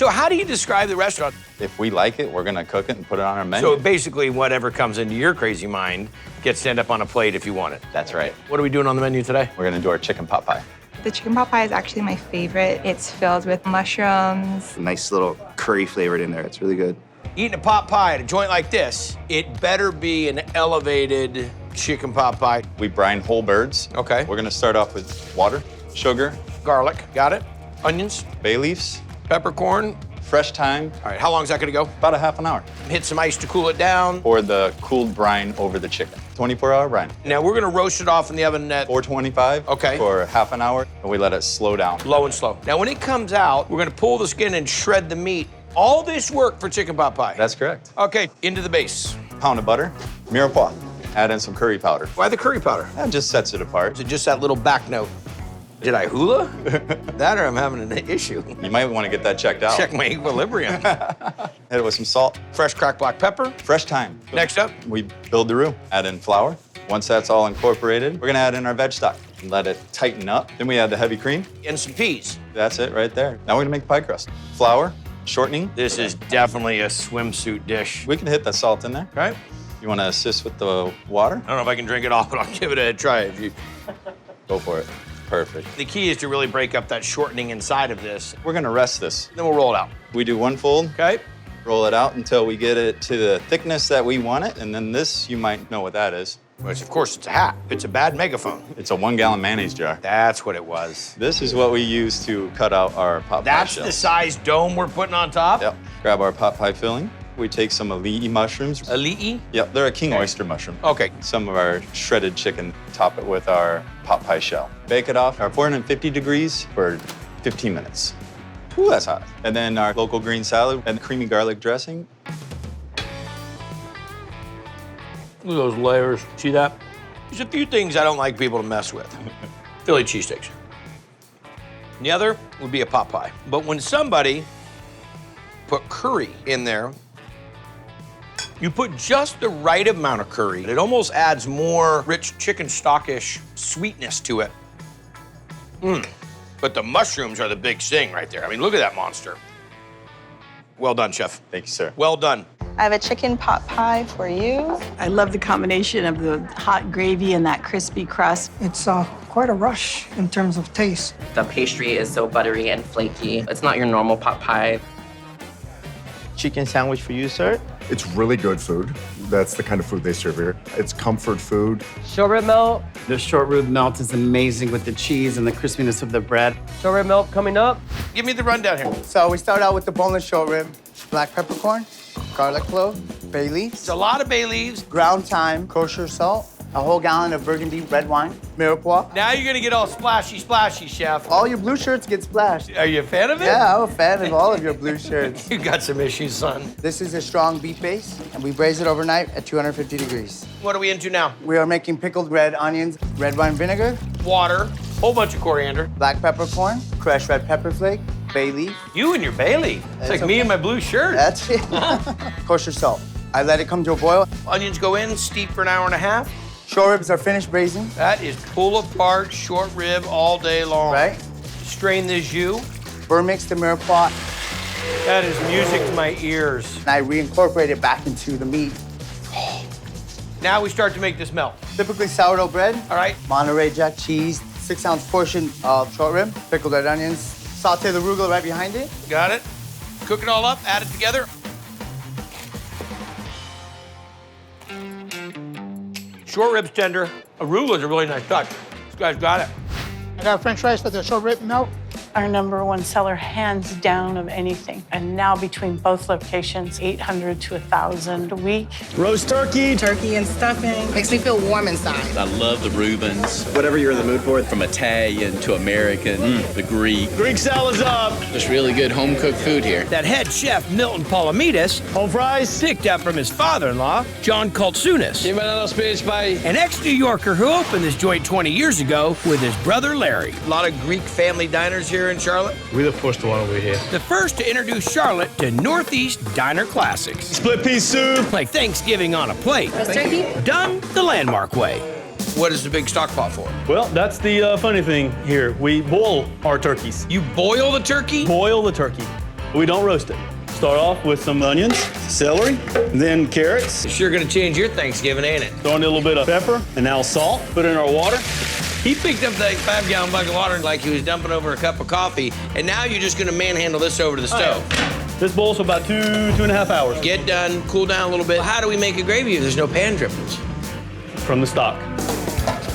So how do you describe the restaurant? If we like it, we're gonna cook it and put it on our menu. So basically, whatever comes into your crazy mind gets to end up on a plate if you want it. That's right. What are we doing on the menu today? We're gonna do our chicken pot pie. The chicken pot pie is actually my favorite. It's filled with mushrooms. Nice little curry flavored in there. It's really good. Eating a pot pie at a joint like this, it better be an elevated chicken pot pie. We brine whole birds. Okay. We're gonna start off with water, sugar, Garlic, got it. Onions, bay leaves, peppercorn. fresh thyme, All right, how long is that gonna go? about a half an hour. Hit some ice to cool it down. Or the cooled brine over the chicken. 24-hour brine. Now we're gonna roast it off in the oven at 425 Okay. for half an hour, and we let it slow down. low and slow. Now when it comes out, we're gonna pull the skin and shred the meat. All this work for chicken pot pie. That's correct. Okay, into the base. Pound of butter, mirepoix. Add in some curry powder. Why the curry powder? That just sets it apart. Is it just that little back note? Did I hula? That or I'm having an issue. You might want to get that checked out. Check my equilibrium. Hit it with some salt, Fresh cracked black pepper. fresh thyme. Next up, We build the roux. Add in flour. Once that's all incorporated, we're gonna add in our veg stock and let it tighten up. Then we add the heavy cream. and some peas. That's it right there. Now we're gonna make the pie crust. Flour, shortening. This is definitely a swimsuit dish. We can hit the salt in there. Okay? You wanna assist with the water? I don't know if I can drink it all, but I'll give it a try. If you... Go for it. Perfect. The key is to really break up that shortening inside of this. We're gonna rest this. Then we'll roll it out. We do one fold, Okay? roll it out until we get it to the thickness that we want it, and then this, you might know what that is. Which, of course, it's a hat. It's a bad megaphone. It's a 1 gallon mayonnaise jar. That's what it was. This is what we use to cut out our pot pie That's shells. the size dome we're putting on top? Yep. Grab our pot pie filling. We take some ali'i mushrooms. Ali'i? Yep, they're a king oyster mushroom. Okay. Some of our shredded chicken, top it with our pot pie shell. Bake it off at 450 degrees for 15 minutes. Ooh, that's hot. And then our local green salad and creamy garlic dressing. Look at those layers. See that? There's a few things I don't like people to mess with. Philly cheesesteaks. The other would be a pot pie. But when somebody put curry in there, you put just the right amount of curry. It almost adds more rich chicken stockish sweetness to it. But the mushrooms are the big thing right there. I mean, look at that monster. Well done, chef. Thank you, sir. Well done. I have a chicken pot pie for you. I love the combination of the hot gravy and that crispy crust. It's quite a rush in terms of taste. The pastry is so buttery and flaky. It's not your normal pot pie. Chicken sandwich for you, sir. It's really good food. That's the kind of food they serve here. It's comfort food. Short rib melt. The short rib melt is amazing with the cheese and the crispiness of the bread. Short rib melt coming up. Give me the rundown here. So we start out with the boneless short rib, black peppercorn, garlic clove, bay leaves. It's a lot of bay leaves. Ground thyme, kosher salt, a whole gallon of burgundy red wine, mirepoix. Now you're gonna get all splashy, chef. All your blue shirts get splashed. Are you a fan of it? Yeah, I'm a fan of all of your blue shirts. You got some issues, son. This is a strong beef base, and we braise it overnight at 250 degrees. What are we into now? We are making pickled red onions, red wine vinegar, Water, whole bunch of coriander. black peppercorn, crushed red pepper flake, bay leaf. You and your Bailey. It's like me okay. and my blue shirt. That's it. Kosher salt. I let it come to a boil. Onions go in, steep for an hour and a half. Short ribs are finished braising. That is pull apart short rib all day long. Right. Strain the jus. Burr mix the mirepoix, That is music to my ears. and I reincorporate it back into the meat. Now we start to make this melt. Typically sourdough bread, All right. Monterey Jack cheese, 6-ounce portion of short rib, pickled red onions, saute the arugula right behind it. Got it. Cook it all up, add it together. Short ribs tender. Arugula's a really nice touch. This guy's got it. I got French fries for the short rib melt. Our #1 seller, hands down, of anything. And now between both locations, 800 to 1,000 a week. Roast turkey. Turkey and stuffing. Makes me feel warm inside. I love the Reubens. Whatever you're in the mood for, from Italian to American, the Greek. Greek salad's up. There's really good home-cooked food here. That head chef, Milton Palamides, Home fries. picked up from his father-in-law, John Kultsunis, an ex-New Yorker who opened this joint 20 years ago with his brother Larry. A lot of Greek family diners here in Charlotte. We're the first one over here. The first to introduce Charlotte to Northeast Diner Classics. Split pea soup. Like Thanksgiving on a plate. Roast turkey? Done the landmark way. What is the big stock pot for? Well, that's the funny thing here. We boil our turkeys. You boil the turkey? Boil the turkey. We don't roast it. Start off with some onions, celery, then carrots. It's sure gonna change your Thanksgiving, ain't it? Throw in a little bit of pepper, and now salt. Put in our water. He picked up that 5-gallon bucket of water like he was dumping over a cup of coffee, and now you're just gonna manhandle this over to the stove. This boils for about 2.5 hours. Get done, cool down a little bit. How do we make a gravy if there's no pan drippings? From the stock.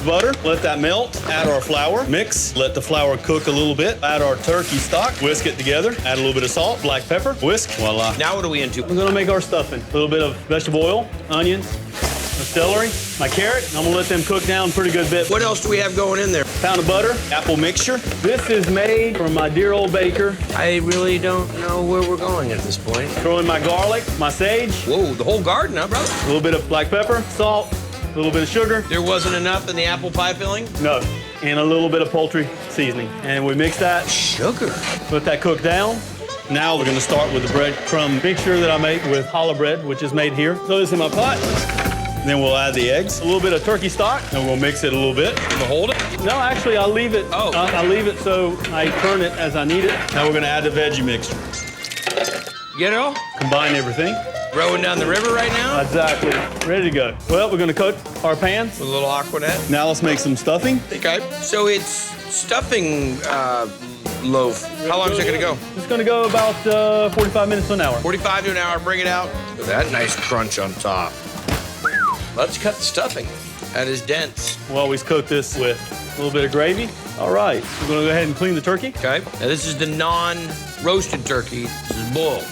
Butter, let that melt. Add our flour, mix, let the flour cook a little bit. Add our turkey stock, whisk it together. Add a little bit of salt, black pepper, whisk, voila. Now what are we into? We're gonna make our stuffing. A little bit of vegetable oil, onions, the celery, my carrot. I'm gonna let them cook down a pretty good bit. What else do we have going in there? Pound of butter, apple mixture. This is made from my dear old baker. I really don't know where we're going at this point. Throw in my garlic, my sage. Whoa, the whole garden, huh, brother? A little bit of black pepper, salt, a little bit of sugar. There wasn't enough in the apple pie filling? No, and a little bit of poultry seasoning. And we mix that. Sugar. Let that cook down. Now we're gonna start with the breadcrumb mixture that I make with challah bread, which is made here. Throw this in my pot. Then we'll add the eggs, a little bit of turkey stock, and we'll mix it a little bit. We'll hold it? No, actually, I'll leave it. Oh. I'll leave it so I turn it as I need it. Now we're gonna add the veggie mixture. Get it all? Combine everything. Rowing down the river right now? Exactly. Ready to go. Well, we're gonna coat our pans. With a little aquanet. Now let's make some stuffing. Okay. So it's stuffing loaf. How long is it gonna go? It's gonna go about 45 minutes to an hour. 45 to an hour, bring it out. Look at that nice crunch on top. Let's cut the stuffing. That is dense. We'll always coat this with a little bit of gravy. All right, we're gonna go ahead and clean the turkey. Okay. Now this is the non-roasted turkey. This is boiled.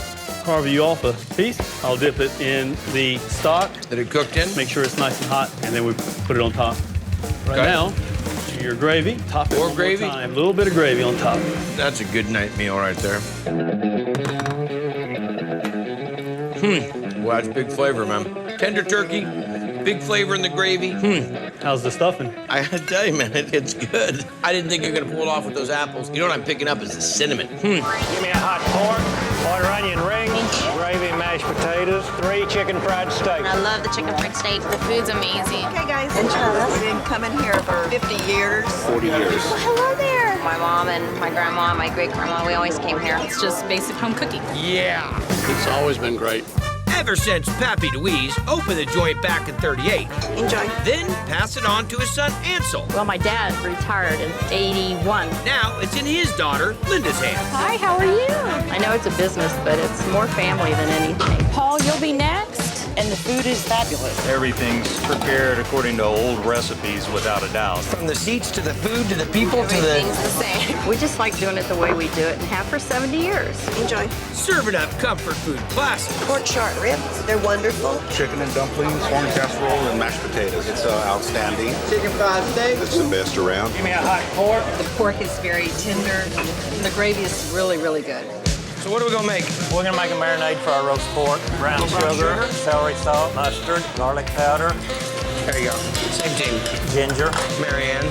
Carve you off a piece. I'll dip it in the stock. That it cooked in? Make sure it's nice and hot, and then we put it on top. Right now, to your gravy. Top it More one gravy? More time. A little bit of gravy on top. That's a good night meal right there. Well, that's big flavor, man. Tender turkey, big flavor in the gravy. How's the stuffing? I gotta tell you, man, it's good. I didn't think you were gonna pull it off with those apples. You know what I'm picking up is the cinnamon. Give me a hot pork, water onion rings, gravy, mashed potatoes, 3 chicken fried steaks. I love the chicken fried steak. The food's amazing. Okay, guys, we've been coming here for 50 years. 40 years. Well, hello there. My mom and my grandma, my great-grandma, we always came here. It's just basic home cooking. Yeah. It's always been great. Ever since Pappy DeWeese opened the joint back in '38. Enjoy. Then pass it on to his son, Ansel. Well, my dad retired in '81. Now it's in his daughter, Linda's hands. Hi, how are you? I know it's a business, but it's more family than anything. Paul, you'll be next. And the food is fabulous. Everything's prepared according to old recipes, without a doubt. From the seats to the food to the people to the... Everything's the same. We just like doing it the way we do it and have for 70 years. Enjoy. Serving up comfort food classics. Pork short ribs, they're wonderful. Chicken and dumplings, corn casserole, and mashed potatoes. It's outstanding. Chicken fried steak. It's the best around. Give me a hot pork. The pork is very tender, and the gravy is really, really good. So what are we gonna make? We're gonna make a marinade for our roast pork. Brown sugar, celery salt, mustard, garlic powder. There you go. Same team. Ginger. Marianne.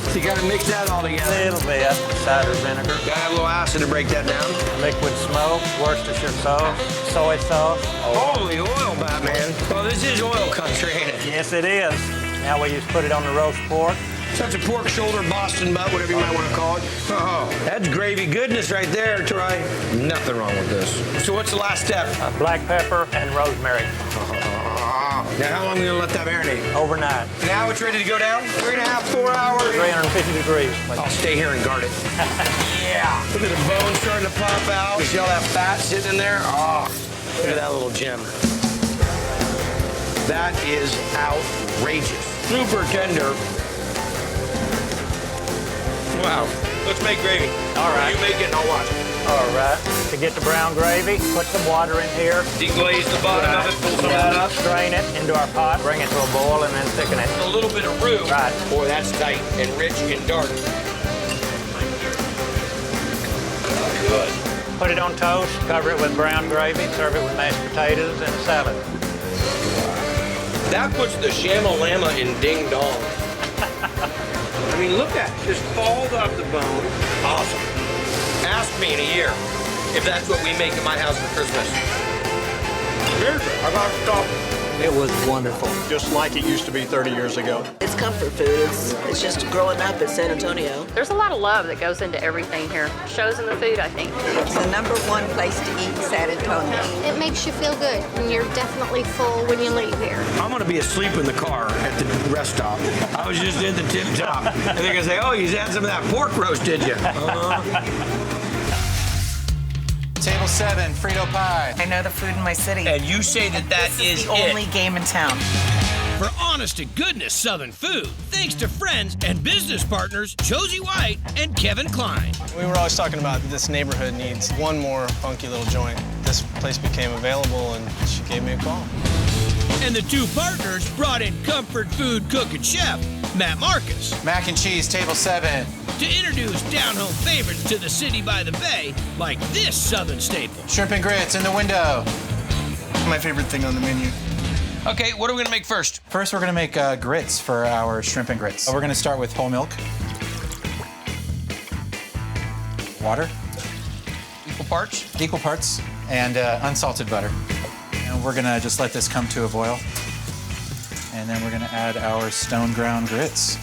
So you gotta mix that all together. A little bit. Cider vinegar. Gotta have a little acid to break that down. Liquid smoke, Worcestershire sauce, soy sauce. Holy oil, Batman. Well, this is oil country, ain't it? Yes, it is. Now we just put it on the roast pork. Such a pork shoulder, Boston butt, whatever you might want to call it. Oh, that's gravy goodness right there, Troy. Nothing wrong with this. So what's the last step? Black pepper and rosemary. Now, how long are we gonna let that marinate? Overnight. Now it's ready to go down? 3.5, 4 hours? 350 degrees. I'll stay here and guard it. Yeah. Look at the bones starting to pop out. You see all that fat sitting in there? Oh, look at that little gem. That is outrageous. Super tender. Wow. Let's make gravy. All right. You make it and I'll watch. All right. To get the brown gravy, put some water in here. Deglaze the bottom of it, pull some of that up. Strain it into our pot, bring it to a boil, and then thicken it. A little bit of roux. Right. Boy, that's tight and rich and dark. Good. Put it on toast, cover it with brown gravy, serve it with mashed potatoes and a salad. That puts the shamalama in ding dong. I mean, look at it. Just falls off the bone. Awesome. Ask me in a year if that's what we make at my house for Christmas. Seriously, I got stuff It was wonderful. Just like it used to be 30 years ago. It's comfort food. It's just growing up in San Antonio. There's a lot of love that goes into everything here. Shows in the food, I think. It's the #1 place to eat in San Antonio. It makes you feel good, and you're definitely full when you leave here. I'm gonna be asleep in the car at the rest stop. I was just in the tip top. And they're gonna say, oh, you had some of that pork roast, did you? Table 7, Frito pie. I know the food in my city. And you say that This is the only game in town. For honest to goodness Southern food, thanks to friends and business partners Josie White and Kevin Klein. We were always talking about this neighborhood needs one more funky little joint. This place became available and she gave me a call. And the two partners brought in comfort food cook and chef Matt Marcus. Mac and cheese, table 7. To introduce down-home favorites to the city by the bay, like this Southern staple. Shrimp and grits in the window. My favorite thing on the menu. Okay, what are we gonna make first? First, we're gonna make grits for our shrimp and grits. We're gonna start with whole milk, water, Equal parts? equal parts, and unsalted butter. And we're gonna just let this come to a boil. And then we're gonna add our stone ground grits,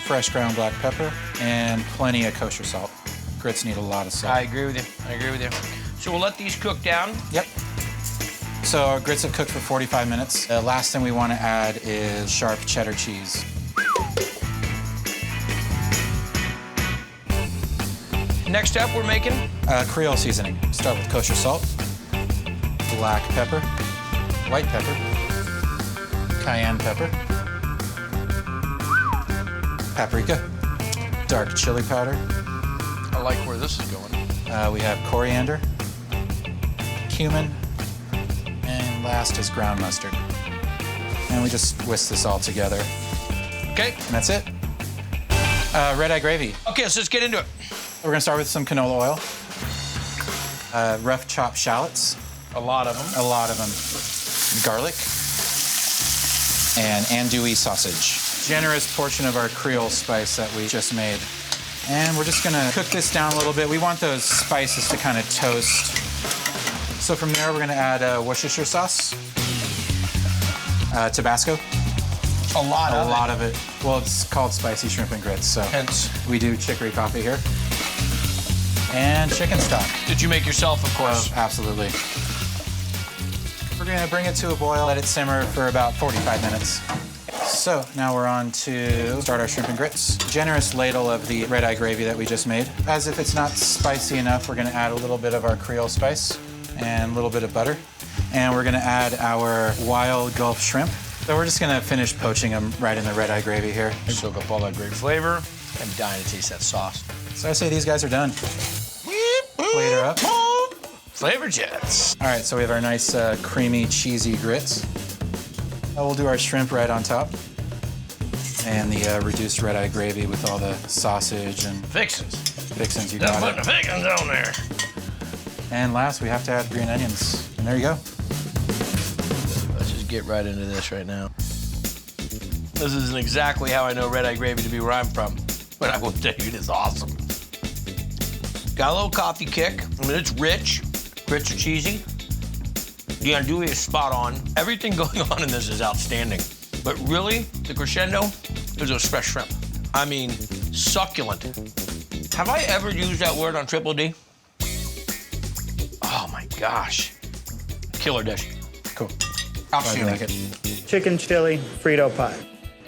fresh ground black pepper, and plenty of kosher salt. Grits need a lot of salt. I agree with you. I agree with you. So we'll let these cook down. Yep. So our grits have cooked for 45 minutes. The last thing we want to add is sharp cheddar cheese. Next up, we're making? Creole seasoning. Start with kosher salt, black pepper, white pepper, cayenne pepper, paprika, dark chili powder. I like where this is going. We have coriander, cumin, and last is ground mustard. And we just whisk this all together. Okay. And that's it. Red-eye gravy. Okay, so let's get into it. We're gonna start with some canola oil, rough chopped shallots. A lot of them. A lot of them. Garlic, and andouille sausage. Generous portion of our Creole spice that we just made. And we're just gonna cook this down a little bit. We want those spices to kind of toast. So from there, we're gonna add Worcestershire sauce, Tabasco. A lot of it. Well, it's called spicy shrimp and grits, so hence we do chicory coffee here. And chicken stock. Did you make yourself, of course? Absolutely. We're gonna bring it to a boil, let it simmer for about 45 minutes. So now we're on to start our shrimp and grits. Generous ladle of the red-eye gravy that we just made. As if it's not spicy enough, we're gonna add a little bit of our Creole spice and a little bit of butter. And we're gonna add our wild Gulf shrimp. So we're just gonna finish poaching them right in the red-eye gravy here. Soak up all that great flavor. I'm dying to taste that sauce. So I say these guys are done. Plate her up. Flavor jets. All right, so we have our nice creamy, cheesy grits. We'll do our shrimp right on top. And the reduced red-eye gravy with all the sausage and fixins. Fixins, you got Put the fixins on there. And last, we have to add green onions. And there you go. Let's just get right into this right now. This isn't exactly how I know red-eye gravy to be where I'm from, but I will tell you, it is awesome. Got a little coffee kick. I mean, it's rich. Grits are cheesy. The andouille is spot on. Everything going on in this is outstanding. But really, the crescendo is those fresh shrimp. I mean, succulent. Have I ever used that word on Triple D? Oh my gosh. Killer dish. Cool. Outstanding. Like it. Chicken chili Frito pie.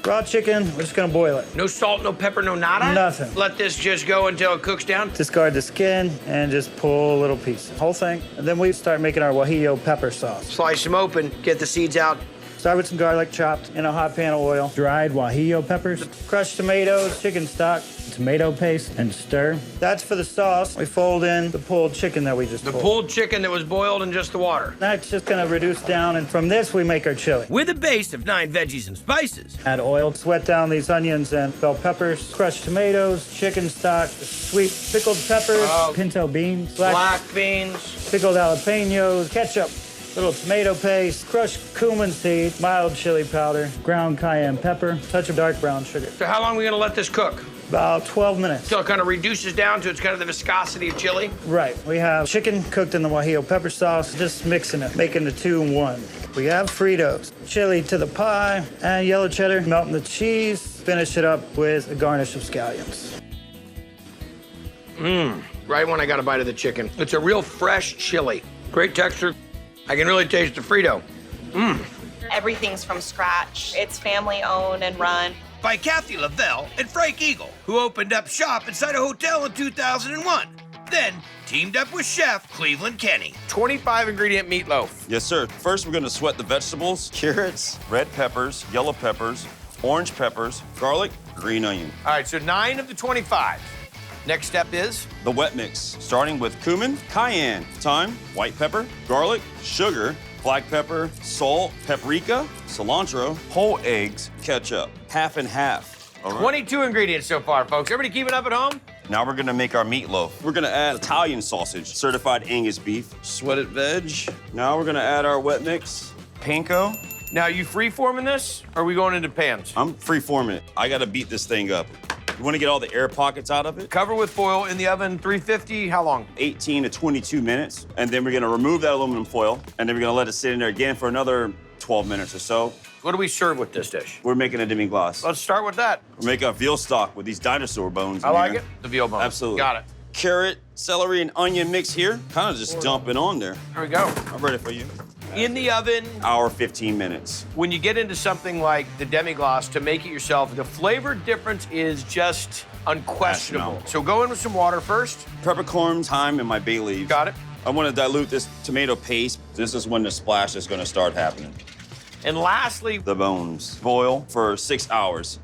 Raw chicken, we're just gonna boil it. No salt, no pepper, no nada? Nothing. Let this just go until it cooks down? Discard the skin and just pull a little piece. Whole thing. And then we start making our guajillo pepper sauce. Slice them open, get the seeds out. Start with some garlic chopped in a hot pan of oil, dried guajillo peppers, crushed tomatoes, chicken stock, tomato paste, and stir. That's for the sauce. We fold in the pulled chicken that we just pulled. The pulled chicken that was boiled in just the water. That's just gonna reduce down, and from this we make our chili. With a base of 9 veggies and spices. Add oil, sweat down these onions and bell peppers, crushed tomatoes, chicken stock, sweet pickled peppers, pinto beans, black beans, pickled jalapenos, ketchup, little tomato paste, crushed cumin seed, mild chili powder, ground cayenne pepper, touch of dark brown sugar. So how long are we gonna let this cook? About 12 minutes. Till it kind of reduces down to it's kind of the viscosity of chili? Right. We have chicken cooked in the guajillo pepper sauce, just mixing it, making the two in one. We have Fritos, chili to the pie, and yellow cheddar, melting the cheese, finish it up with a garnish of scallions. Right when I got a bite of the chicken. It's a real fresh chili. Great texture. I can really taste the Frito. Everything's from scratch. It's family owned and run. By Kathy Lavelle and Frank Eagle, who opened up shop inside a hotel in 2001. Then teamed up with chef Cleveland Kenny. 25-ingredient meatloaf. Yes, sir. First, we're gonna sweat the vegetables, carrots, red peppers, yellow peppers, orange peppers, garlic, green onion. All right, so 9 of the 25. Next step is? The wet mix, starting with cumin, cayenne, thyme, white pepper, garlic, sugar, black pepper, salt, paprika, cilantro, whole eggs, ketchup, half and half. All right. 22 ingredients so far, folks. Everybody keeping up at home? Now we're gonna make our meatloaf. We're gonna add Italian sausage, certified Angus beef, sweated veg. Now we're gonna add our wet mix, panko. Now, you free-forming this, or are we going into pans? I'm free-forming it. I gotta beat this thing up. You wanna get all the air pockets out of it? Cover with foil in the oven, 350, how long? 18 to 22 minutes. And then we're gonna remove that aluminum foil, and then we're gonna let it sit in there again for another 12 minutes or so. What do we serve with this dish? We're making a demi-glace. Let's start with that. We're making a veal stock with these dinosaur bones I in like here. it. The veal bones. Absolutely. Got it. Carrot, celery, and onion mix here. Kind of just dumping on there. There we go. I'm ready for you. In the oven. Hour, 15 minutes. When you get into something like the demi-glace, to make it yourself, the flavor difference is just unquestionable. So go in with some water first. Peppercorn, thyme, and my bay leaves. Got it. I want to dilute this tomato paste. This is when the splash is going to start happening. And lastly, the bones. Boil for 6 hours.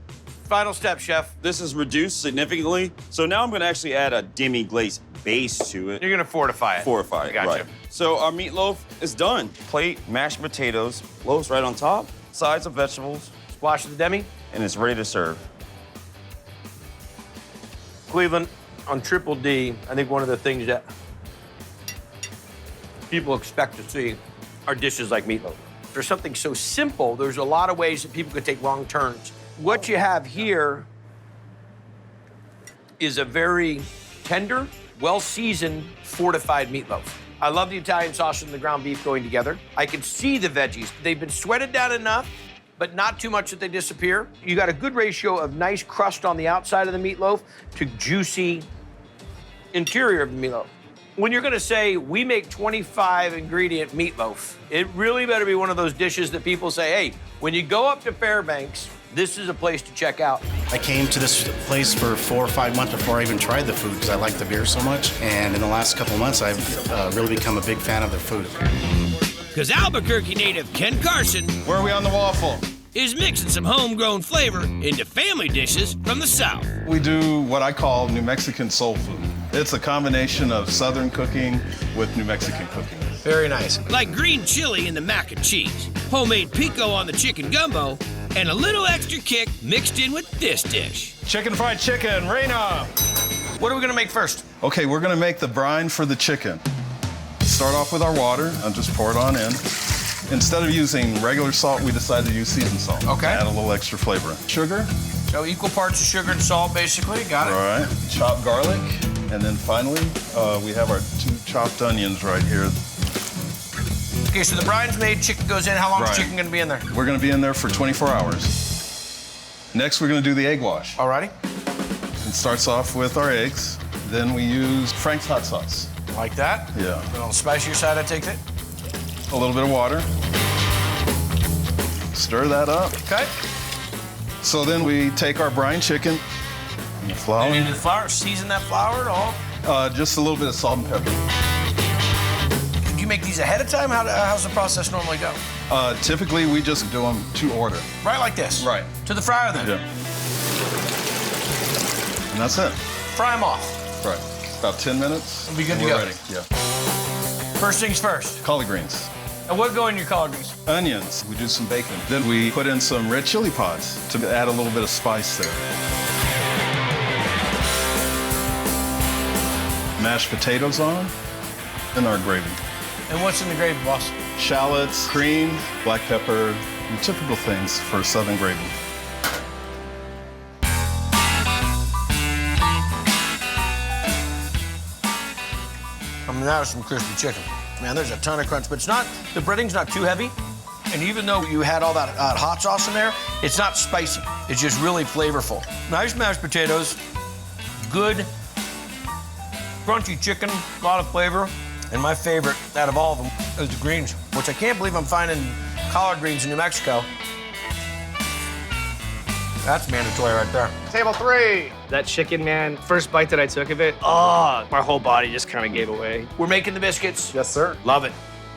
Final step, chef. This is reduced significantly. So now I'm going to actually add a demi-glace base to it. You're going to fortify it. Fortify it, Gotcha. right. So our meatloaf is done. Plate, mashed potatoes, loaves right on top, sides of vegetables. Splash of the demi. And it's ready to serve. Cleveland, on Triple D, I think one of the things that people expect to see are dishes like meatloaf. For something so simple, there's a lot of ways that people could take wrong turns. What you have here is a very tender, well-seasoned, fortified meatloaf. I love the Italian sausage and the ground beef going together. I can see the veggies. They've been sweated down enough, but not too much that they disappear. You got a good ratio of nice crust on the outside of the meatloaf to juicy interior of the meatloaf. When you're gonna say, we make 25-ingredient meatloaf, it really better be one of those dishes that people say, hey, when you go up to Fairbanks, this is a place to check out. I came to this place for 4 or 5 months before I even tried the food because I like the beer so much. And in the last couple of months, I've really become a big fan of their food. Because Albuquerque native Ken Carson, where are we on the waffle? Is mixing some homegrown flavor into family dishes from the South. We do what I call New Mexican soul food. It's a combination of Southern cooking with New Mexican cooking. Very nice. Like green chili in the mac and cheese, homemade pico on the chicken gumbo, and a little extra kick mixed in with this dish. Chicken fried chicken, Reina. What are we gonna make first? Okay, we're gonna make the brine for the chicken. Start off with our water and just pour it on in. Instead of using regular salt, we decided to use seasoned salt. Okay. Add a little extra flavor. Sugar. So equal parts of sugar and salt, basically. Got it. All right. Chopped garlic. And then finally, we have our 2 chopped onions right here. Okay, so the brine's made, chicken goes in. How long is chicken gonna be in there? We're gonna be in there for 24 hours. Next, we're gonna do the egg wash. Alrighty. It starts off with our eggs. Then we use Frank's hot sauce. Like that? Yeah. A little spicier side, I take it. A little bit of water. Stir that up. Okay. So then we take our brine chicken and the flour. And into the flour, season that flour at all? Just a little bit of salt and pepper. Do you make these ahead of time? How's the process normally go? Typically, we just do them to order. Right like this? Right. To the fryer then? Yeah. And that's it. Fry them off. Right. About 10 minutes. We'll be good to we're go. Ready. Yeah. First things first. Collard greens. And what go in your collard greens? Onions. We do some bacon. Then we put in some red chili pods to add a little bit of spice there. Mashed potatoes on, and our gravy. And what's in the gravy, boss? shallots, cream, black pepper, and typical things for Southern gravy. I mean, that was some crispy chicken. Man, there's a ton of crunch, but it's not, the breading's not too heavy. And even though you had all that hot sauce in there, it's not spicy. It's just really flavorful. Nice mashed potatoes, good crunchy chicken, a lot of flavor. And my favorite out of all of them is the greens, which I can't believe I'm finding collard greens in New Mexico. That's mandatory right there. Table 3. That chicken, man, first bite that I took of it, oh, my whole body just kind of gave away. We're making the biscuits. Yes, sir. Love it.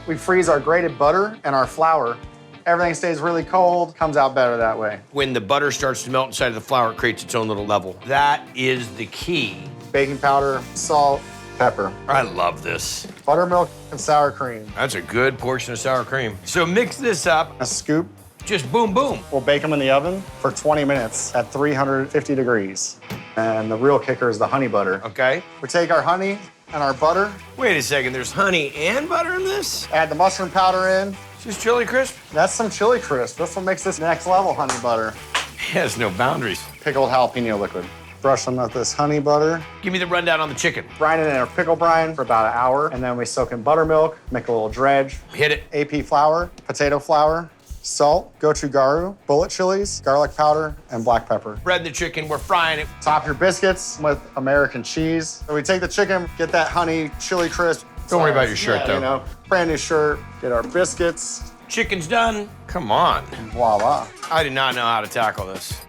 We freeze our grated butter and our flour. Everything stays really cold, comes out better that way. When the butter starts to melt inside of the flour, it creates its own little level. That is the key. Baking powder, salt, pepper. I love this. Buttermilk and sour cream. That's a good portion of sour cream. So mix this up. A scoop. Just boom, boom. We'll bake them in the oven for 20 minutes at 350 degrees. And the real kicker is the honey butter. Okay. We take our honey and our butter. Wait a second, there's honey and butter in this? Add the mushroom powder in. Just chili crisp? That's some chili crisp. This what makes this next level honey butter. It has no boundaries. Pickled jalapeno liquid. Brush them with this honey butter. Give me the rundown on the chicken. Brine it in a pickle brine for about an hour, and then we soak in buttermilk, make a little dredge. Hit it. AP flour, potato flour, salt, gochugaru, bullet chilies, garlic powder, and black pepper. Bread the chicken, we're frying it. Top your biscuits with American cheese. So we take the chicken, get that honey, chili crisp. Don't worry about your shirt, though. You know, brand new shirt, get our biscuits. Chicken's done. Come on. Voila. I do not know how to tackle this.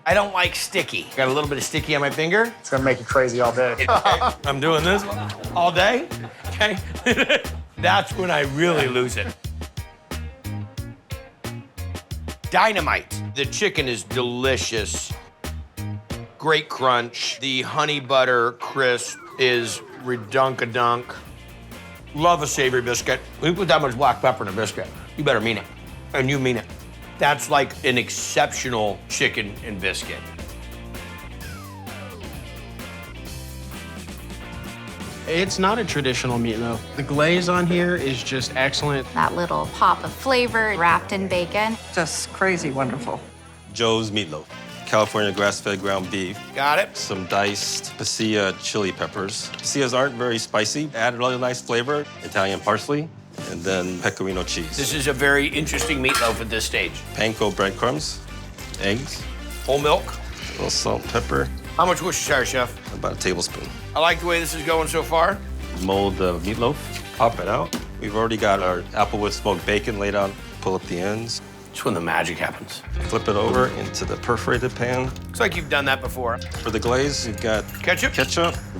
I don't like sticky. Got a little bit of sticky on my finger. It's gonna make you crazy all day. I'm doing this all day, okay? That's when I really lose it. Dynamite. The chicken is delicious. Great crunch. The honey butter crisp is redunk-a-dunk. Love a savory biscuit. We put that much black pepper in a biscuit. You better mean it. And you mean it. That's like an exceptional chicken and biscuit. It's not a traditional meatloaf. The glaze on here is just excellent. That little pop of flavor wrapped in bacon. Just crazy wonderful. Joe's Meatloaf. California grass-fed ground beef. Got it. Some diced pasilla chili peppers. Pasillas aren't very spicy. Add a really nice flavor. Italian parsley, and then pecorino cheese. This is a very interesting meatloaf at this stage. Panko breadcrumbs, eggs, whole milk. A little salt and pepper. How much Worcestershire, Chef? About a tablespoon. I like the way this is going so far. Mold the meatloaf, pop it out. We've already got our applewood smoked bacon laid out. Pull up the ends. That's when the magic happens. Flip it over into the perforated pan. Looks like you've done that before. For the glaze, you've got ketchup,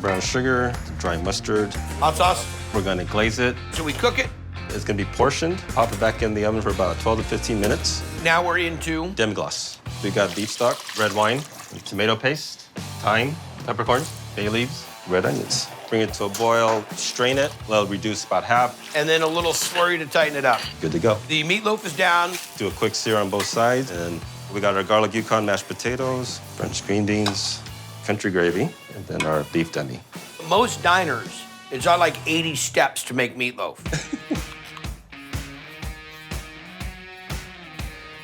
brown sugar, dry mustard. Hot sauce. We're gonna glaze it. So we cook it. It's gonna be portioned. Pop it back in the oven for about 12 to 15 minutes. Now we're into demi-glace. We got beef stock, red wine, tomato paste, thyme, peppercorn, bay leaves, red onions. Bring it to a boil, strain it, let it reduce about half. And then a little slurry to tighten it up. Good to go. The meatloaf is down. Do a quick sear on both sides, and we got our garlic Yukon mashed potatoes, French green beans, country gravy, and then our beef demi. Most diners, it's not like 80 steps to make meatloaf.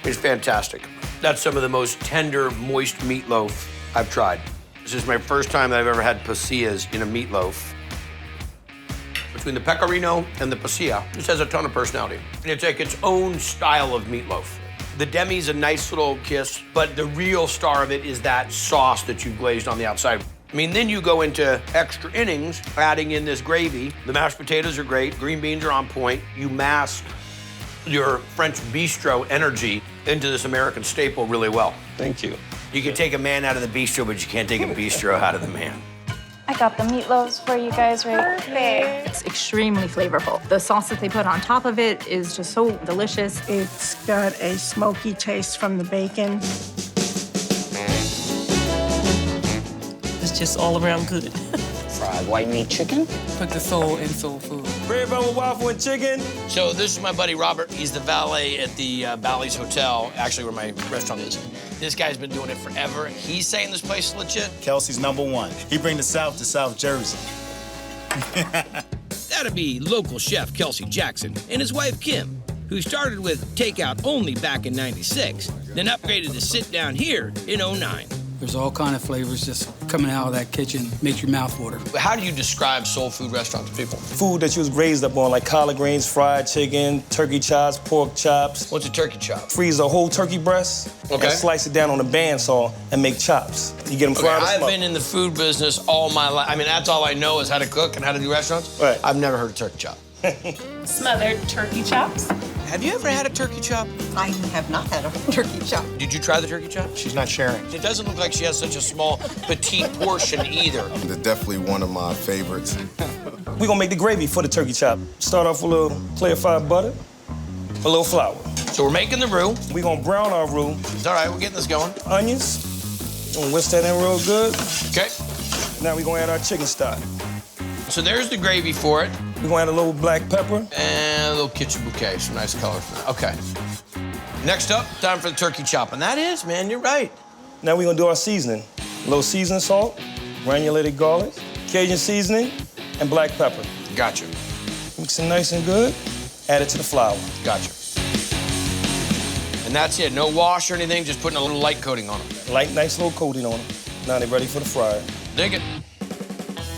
It's fantastic. That's some of the most tender, moist meatloaf I've tried. This is my first time that I've ever had pasillas in a meatloaf. Between the pecorino and the pasilla, this has a ton of personality. And it's like its own style of meatloaf. The demi's a nice little kiss, but the real star of it is that sauce that you've glazed on the outside. I mean, then you go into extra innings, adding in this gravy. The mashed potatoes are great, green beans are on point. You mask your French bistro energy into this American staple really well. Thank you. You can take a man out of the bistro, but you can't take a bistro out of the man. I got the meatloaves for you guys right here. It's extremely flavorful. The sauce that they put on top of it is just so delicious. It's got a smoky taste from the bacon. It's just all around good. Fried white meat chicken. Put the soul in soul food. Bread bun with waffle and chicken. So this is my buddy Robert. He's the valet at the Bally's Hotel, actually where my restaurant is. This guy's been doing it forever. He's saying this place is legit. Kelsey's #1. He bring the South to South Jersey. That's gotta be local chef Kelsey Jackson and his wife Kim, who started with takeout only back in '96, then upgraded to sit down here in '09. There's all kind of flavors just coming out of that kitchen, makes your mouth water. How do you describe soul food restaurant to people? Food that you was raised up on, like collard greens, fried chicken, turkey chops, pork chops. What's a turkey chop? Freeze a whole turkey breast and slice it down on a bandsaw and make chops. You get them fried or I've smoked. been in the food business all my life. I mean, that's all I know is how to cook and how to do restaurants. Right. I've never heard of turkey chop. Smothered turkey chops. Have you ever had a turkey chop? I have not had a turkey chop. Did you try the turkey chop? She's not sharing. It doesn't look like she has such a small, petite portion either. They're definitely one of my favorites. We're gonna make the gravy for the turkey chop. Start off with a little clarified butter, a little flour. So we're making the roux. We're gonna brown our roux. It's all right, we're getting this going. Onions. Gonna whisk that in real good. Okay. Now we're gonna add our chicken stock. So there's the gravy for it. We're gonna add a little black pepper. And a little kitchen bouquet, some nice color for that. Okay. Next up, time for the turkey chop. And that is, man, you're right. Now we're gonna do our seasoning. A little seasoning salt, granulated garlic, Cajun seasoning, and black pepper. Gotcha. Mix it nice and good. Add it to the flour. Gotcha. And that's it, no wash or anything, just putting a little light coating on them. Light, nice little coating on them. Now they're ready for the fryer. Dig it.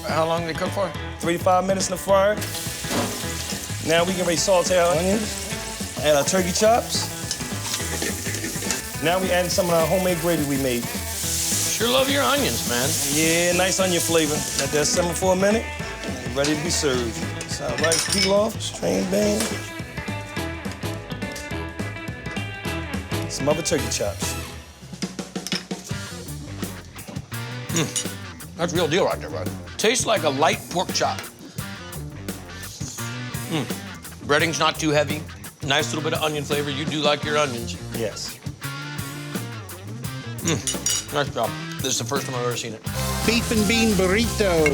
How long do they cook for? 3 to 5 minutes in the fryer. Now we can ready saute our onions, add our turkey chops. Now we adding some of our homemade gravy we made. Sure love your onions, man. Yeah, nice onion flavor. Let that simmer for a minute. Ready to be served. So rice peel off, strained bean. Some other turkey chops. That's real deal right there, bud. Tastes like a light pork chop. Breading's not too heavy. Nice little bit of onion flavor. You do like your onions. Yes. Nice job. This is the first time I've ever seen it. Beef and bean burrito.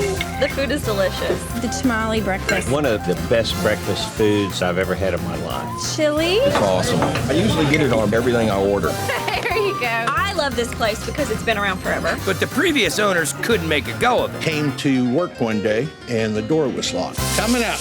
The food is delicious. The tamale breakfast. One of the best breakfast foods I've ever had in my life. Chili. It's awesome. I usually get it on everything I order. There you go. I love this place because it's been around forever. But the previous owners couldn't make a go of it. Came to work one day and the door was locked. Coming up.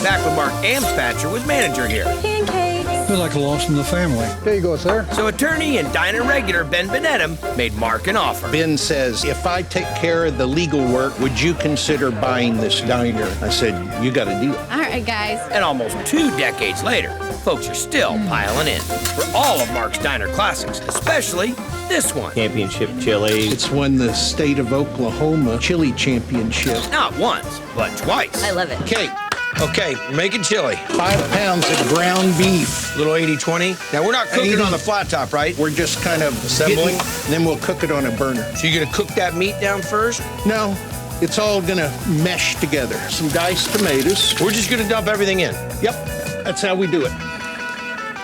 Back when Mark Amspatcher was manager here. Pancakes. Feel like a loss in the family. There you go, sir. So attorney and diner regular Ben Benedum made Mark an offer. Ben says, if I take care of the legal work, would you consider buying this diner? I said, you got a deal. All right, guys. And almost 2 decades later, folks are still piling in for all of Mark's diner classics, especially this one. Championship chili. It's won the state of Oklahoma chili championship. Not once, but twice. I love it. Okay. Okay, we're making chili. 5 pounds of ground beef. Little 80-20. Now, we're not cooking on the flat top, right? We're just kind of Assembling? then we'll cook it on a burner. So you're gonna cook that meat down first? No, it's all gonna mesh together. Some diced tomatoes. We're just gonna dump everything in. Yep, that's how we do it.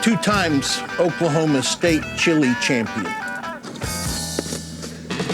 2 times Oklahoma State chili champion.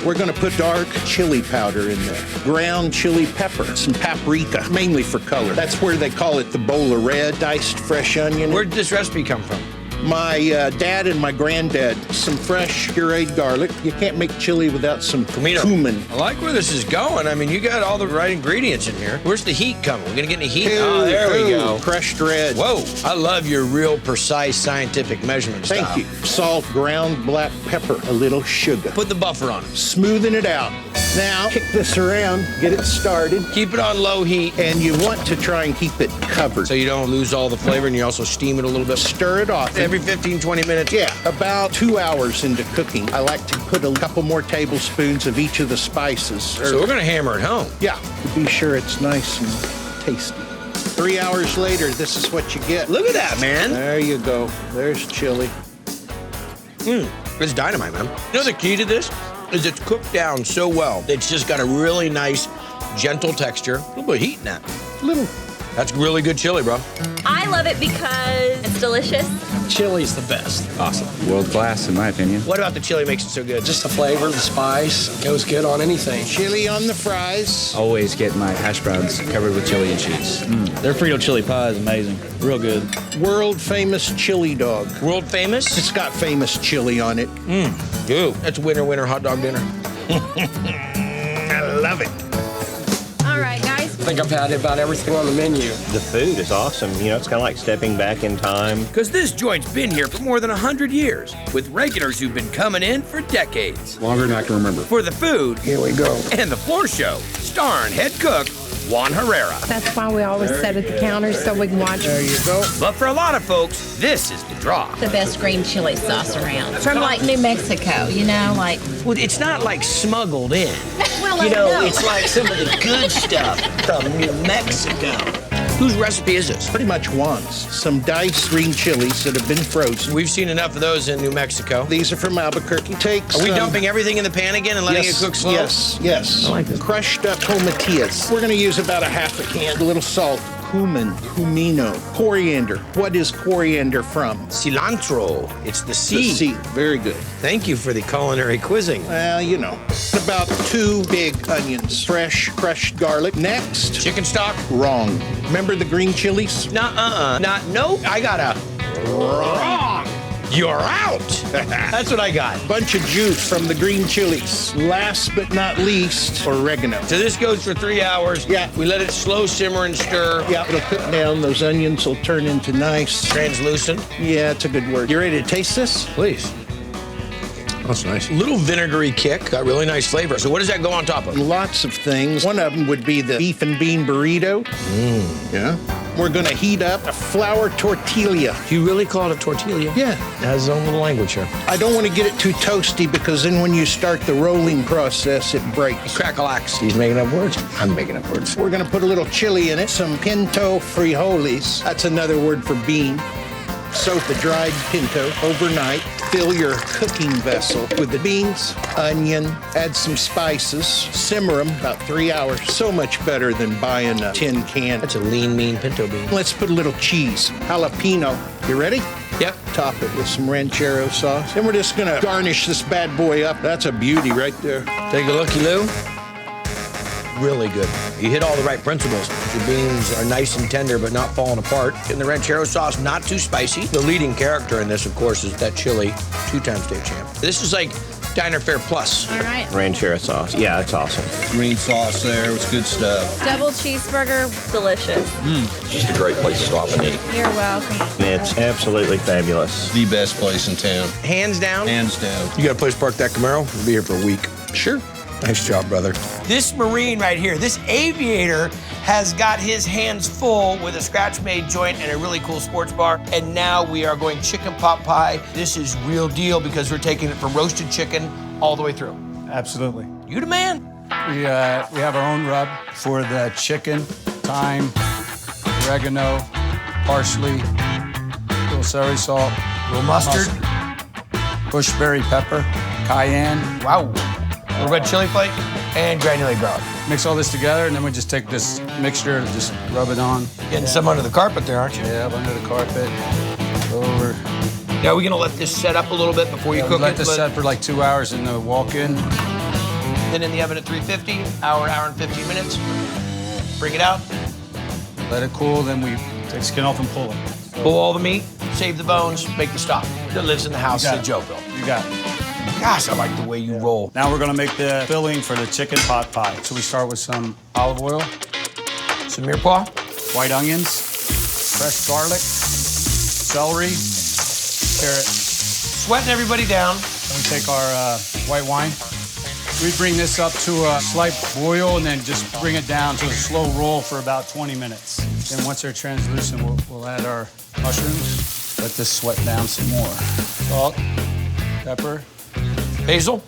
We're gonna put dark chili powder in there. Ground chili pepper, some paprika, mainly for color. That's where they call it the bowl of red, diced fresh onion. Where'd this recipe come from? My dad and my granddad, some fresh pureed garlic. You can't make chili without some cumin. I like where this is going. I mean, you got all the right ingredients in here. Where's the heat coming? We're gonna get any heat? Oh, there we go. Crushed red. Whoa, I love your real precise scientific measurement style. Thank you. Salt, ground black pepper, a little sugar. Put the buffer on it. Smoothing it out. Now, kick this around, get it started. Keep it on low heat. And you want to try and keep it covered. So you don't lose all the flavor and you also steam it a little bit. Stir it off. Every 15, 20 minutes? Yeah, about 2 hours into cooking. I like to put a couple more tablespoons of each of the spices. So we're gonna hammer it home. Yeah, to be sure it's nice and tasty. 3 hours later, this is what you get. Look at that, man. There you go. There's chili. It's dynamite, man. You know the key to this? Is it's cooked down so well. It's just got a really nice, gentle texture. A little bit of heat in that. Little. That's really good chili, bro. I love it because it's delicious. Chili's the best. Awesome. World class, in my opinion. What about the chili makes it so good? Just the flavor, the spice, goes good on anything. Chili on the fries. Always get my hash browns covered with chili and cheese. Their Frito chili pie is amazing. Real good. World famous chili dog. World famous? It's got famous chili on it. Dude, that's winter hot dog dinner. I love it. All right, guys, think I've had about everything on the menu. The food is awesome. You know, it's kind of like stepping back in time. Because this joint's been here for more than 100 years, with regulars who've been coming in for decades. Longer than I can remember. For the food, Here we go. and the floor show, starring head cook Juan Herrera. That's why we always sit at the counter so we can watch. There you go. But for a lot of folks, this is the draw. The best green chili sauce around. From like New Mexico, you know, like. Well, it's not like smuggled in. Well, You I know, know. it's like some of the good stuff from New Mexico. Whose recipe is this? Pretty much Juan's. Some diced green chilies that have been frozen. We've seen enough of those in New Mexico. These are from Albuquerque. Take Are we some- dumping everything in the pan again and letting it cook slow? Yes. I like this. Crushed up tomatillas. We're going to use about a half a can. A little salt. Cumin, cumino, coriander. What is coriander from? Cilantro. It's the The seed. seed. Very good. Thank you for the culinary quizzing. Well, you know. About 2 big onions. Fresh crushed garlic. Next. Chicken stock? Wrong. Remember the green chilies? Nope. I got a wrong. You're out. That's what I got. Bunch of juice from the green chilies. Last but not least, oregano. So this goes for 3 hours. Yeah. We let it slow simmer and stir. Yeah, it'll cook down. Those onions will turn into nice. Translucent. Yeah, it's a good word. You ready to taste this? Please. That's nice. Little vinegary kick. Got really nice flavor. So what does that go on top of? Lots of things. One of them would be the beef and bean burrito. Yeah. We're going to heat up a flour tortilla. Do you really call it a tortilla? Yeah. It has its own little language here. I don't want to get it too toasty because then when you start the rolling process, it breaks. Crackalax. He's making up words. I'm making up words. We're going to put a little chili in it, some pinto frijoles. That's another word for bean. Soak the dried pinto overnight. Fill your cooking vessel with the beans, onion, add some spices, simmer them about 3 hours. So much better than buying a tin can. That's a lean, mean pinto bean. Let's put a little cheese, jalapeno. You ready? Yep. Top it with some ranchero sauce. Then we're just gonna garnish this bad boy up. That's a beauty right there. Take a looky, Lou. Really good. You hit all the right principles. The beans are nice and tender, but not falling apart. And the ranchero sauce, not too spicy. The leading character in this, of course, is that chili, 2-time state champ. This is like Diner Fare Plus. All right. Ranchero sauce. Yeah, it's awesome. Green sauce there. It's good stuff. Double cheeseburger, delicious. Just a great place to stop and eat. You're welcome. It's absolutely fabulous. The best place in town. Hands down. Hands down. You got a place to park that Camaro? We'll be here for a week. Sure. Nice job, brother. This Marine right here, this aviator, has got his hands full with a scratch-made joint and a really cool sports bar. And now we are going chicken pot pie. This is real deal because we're taking it from roasted chicken all the way through. Absolutely. You the man. We have our own rub for the chicken, thyme, oregano, parsley, little celery salt, little mustard, bushberry pepper, cayenne. Wow. A red chili flake and granulated garlic. Mix all this together, and then we just take this mixture and just rub it on. Getting some under the carpet there, aren't you? Yeah, under the carpet. Over. Now, are we gonna let this set up a little bit before you cook let it? this set for like 2 hours and walk in. Then in the oven at 350, hour and 15 minutes. Bring it out. Let it cool, then we take skin off and pull it. Pull all the meat, save the bones, make the stock. That lives in the house that Joe built. You got it. Gosh, I like the way you roll. Now we're gonna make the filling for the chicken pot pie. So we start with some olive oil, some mirepoix, white onions, fresh garlic, celery, carrot. Sweating everybody down. Then we take our white wine. We bring this up to a slight boil and then just bring it down to a slow roll for about 20 minutes. Then once they're translucent, we'll add our mushrooms. Let this sweat down some more. Salt, pepper, basil,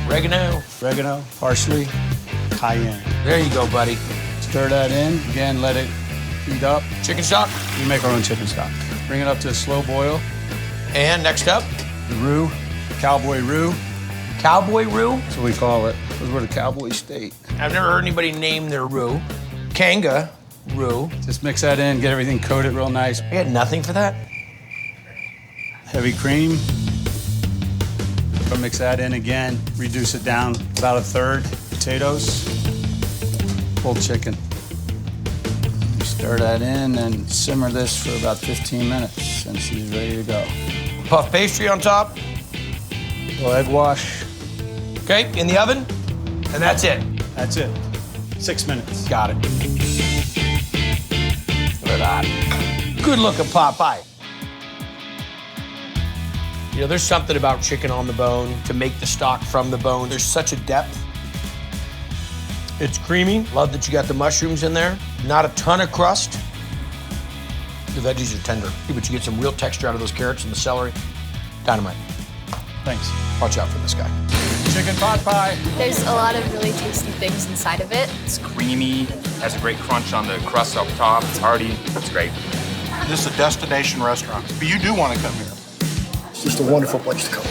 oregano, parsley, cayenne. There you go, buddy. Stir that in. Again, let it heat up. Chicken stock? We make our own chicken stock. Bring it up to a slow boil. And next up? The roux, cowboy roux. Cowboy roux? That's what we call it. Because we're the cowboy state. I've never heard anybody name their roux. Kanga roux. Just mix that in, get everything coated real nice. I had nothing for that. Heavy cream. We'll mix that in again. Reduce it down about a third. Potatoes. Pulled chicken. You stir that in and simmer this for about 15 minutes and she's ready to go. Puff pastry on top. Little egg wash. Okay, in the oven, and that's it. That's it. 6 minutes. Got it. God. Good looking pot pie. You know, there's something about chicken on the bone to make the stock from the bone. There's such a depth. It's creamy. Love that you got the mushrooms in there. Not a ton of crust. The veggies are tender, but you get some real texture out of those carrots and the celery. Dynamite. Thanks. Watch out for this guy. Chicken pot pie. There's a lot of really tasty things inside of it. It's creamy, has a great crunch on the crust up top. It's hearty, it's great. This is a destination restaurant, but you do want to come here. It's just a wonderful place to come.